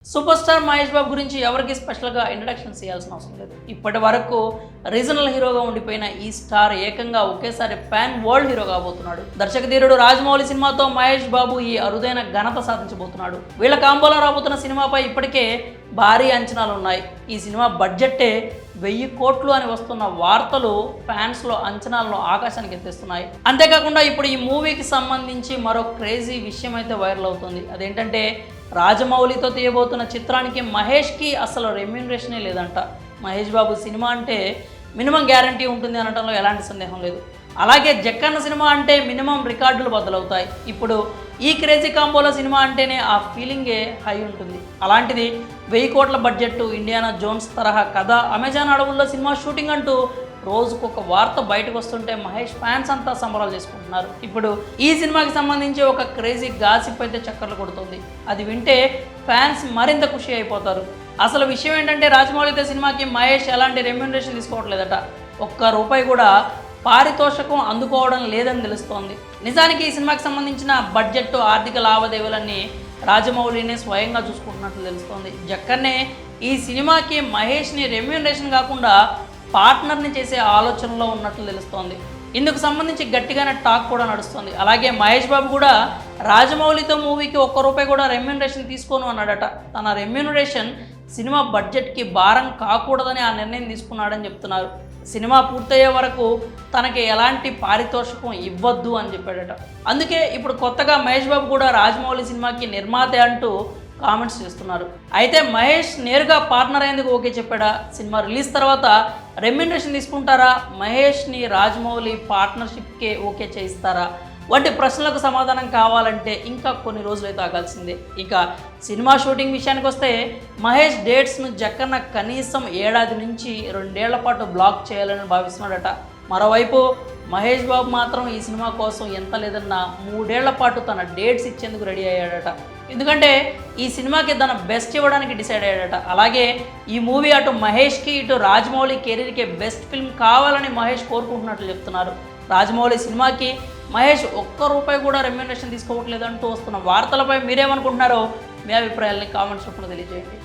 Super star Mahesh Babu గురించి ఎవరికి స్పెషల్గా ఇంట్రడక్షన్ చేయాల్సిన అవసరం లేదు. ఇప్పటి వరకు రీజనల్ హీరోగా ఉండిపోయిన ఈ స్టార్ ఏకంగా ఒకేసారి పాన్ వరల్డ్ హీరో కాబోతున్నాడు. దర్శకధీరుడు రాజమౌళి సినిమాతో మహేష్ బాబు ఈ అరుదైన ఘనత సాధించబోతున్నాడు. వీళ్ళ కాంబోలో రాబోతున్న సినిమాపై ఇప్పటికే భారీ అంచనాలు ఉన్నాయి. ఈ సినిమా బడ్జెట్టే 1000 కోట్లు అని వస్తున్న వార్తలు ఫ్యాన్స్లో అంచనాలను ఆకాశానికి ఎత్తేస్తున్నాయి. అంతేకాకుండా ఇప్పుడు ఈ మూవీకి సంబంధించి మరో క్రేజీ విషయం అయితే వైరల్ అవుతుంది. అదేంటంటే రాజమౌళితో తీయబోతున్న చిత్రానికి మహేష్కి అసలు రెమ్యూనరేషనే లేదంట. మహేష్ బాబు సినిమా అంటే మినిమం గ్యారంటీ ఉంటుంది అనడంలో ఎలాంటి సందేహం లేదు. అలాగే జక్కన్న సినిమా అంటే మినిమం రికార్డులు బద్దలవుతాయి. ఇప్పుడు ఈ క్రేజీ కాంబోలో సినిమా అంటేనే ఆ ఫీలింగే హై ఉంటుంది. అలాంటిది 1000 కోట్ల బడ్జెట్, ఇండియానా జోన్స్ తరహా కథ, అమెజాన్ అడవుల్లో సినిమా షూటింగ్ అంటూ రోజుకొక వార్త బయటకు వస్తుంటే మహేష్ ఫ్యాన్స్ అంతా సంబరాలు చేసుకుంటున్నారు. ఇప్పుడు ఈ సినిమాకి సంబంధించి ఒక క్రేజీ గాసిప్ అయితే చక్కర్లు కొడుతుంది. అది వింటే ఫ్యాన్స్ మరింత ఖుషి అయిపోతారు. అసలు విషయం ఏంటంటే రాజమౌళితో సినిమాకి మహేష్ ఎలాంటి రెమ్యూనరేషన్ తీసుకోవట్లేదట. ఒక్క రూపాయి కూడా పారితోషికం అందుకోవడం లేదని తెలుస్తోంది. నిజానికి ఈ సినిమాకి సంబంధించిన బడ్జెట్, ఆర్థిక లావాదేవీలన్నీ రాజమౌళినే స్వయంగా చూసుకుంటున్నట్లు తెలుస్తోంది. జక్కన్నే ఈ సినిమాకి మహేష్ని రెమ్యూనరేషన్ కాకుండా పార్ట్నర్ని చేసే ఆలోచనలో ఉన్నట్లు తెలుస్తోంది. ఇందుకు సంబంధించి గట్టిగానే టాక్ కూడా నడుస్తుంది. అలాగే మహేష్ బాబు కూడా రాజమౌళితో మూవీకి ఒక్క రూపాయి కూడా రెమ్యూనరేషన్ తీసుకోను అన్నాడట. తన రెమ్యూనరేషన్ సినిమా బడ్జెట్కి భారం కాకూడదని ఆ నిర్ణయం తీసుకున్నాడని చెప్తున్నారు. సినిమా పూర్తయ్యే వరకు తనకి ఎలాంటి పారితోషికం ఇవ్వద్దు అని చెప్పాడట. అందుకే ఇప్పుడు కొత్తగా మహేష్ బాబు కూడా రాజమౌళి సినిమాకి నిర్మాతే అంటూ కామెంట్స్ చేస్తున్నారు. అయితే మహేష్ నేరుగా పార్ట్నర్ అయ్యేందుకు ఓకే చెప్పాడా? సినిమా రిలీజ్ తర్వాత రెమ్యూనరేషన్ తీసుకుంటారా? మహేష్ని రాజమౌళి పార్ట్నర్షిప్కే ఓకే చేయిస్తారా? వంటి ప్రశ్నలకు సమాధానం కావాలంటే ఇంకా కొన్ని రోజులైతే ఆగాల్సిందే. ఇక సినిమా షూటింగ్ విషయానికి వస్తే మహేష్ డేట్స్ను జక్కన్న కనీసం 1 ఏడాది నుంచి 2 ఏళ్ల పాటు బ్లాక్ చేయాలని భావిస్తున్నాడట. మరోవైపు మహేష్ బాబు మాత్రం ఈ సినిమా కోసం ఎంత లేదన్నా 3 ఏళ్ల పాటు తన డేట్స్ ఇచ్చేందుకు రెడీ అయ్యాడట. ఎందుకంటే ఈ సినిమాకి తన బెస్ట్ ఇవ్వడానికి డిసైడ్ అయ్యాడట. అలాగే ఈ మూవీ అటు మహేష్కి ఇటు రాజమౌళి కెరీర్కి బెస్ట్ ఫిల్మ్ కావాలని మహేష్ కోరుకుంటున్నట్లు చెప్తున్నారు. రాజమౌళి సినిమాకి మహేష్ ఒక్క రూపాయి కూడా రెమ్యూనరేషన్ తీసుకోవట్లేదంటూ వస్తున్న వార్తలపై మీరేమనుకుంటున్నారో మీ అభిప్రాయాలని కామెంట్స్ రూపంలో తెలియజేయండి.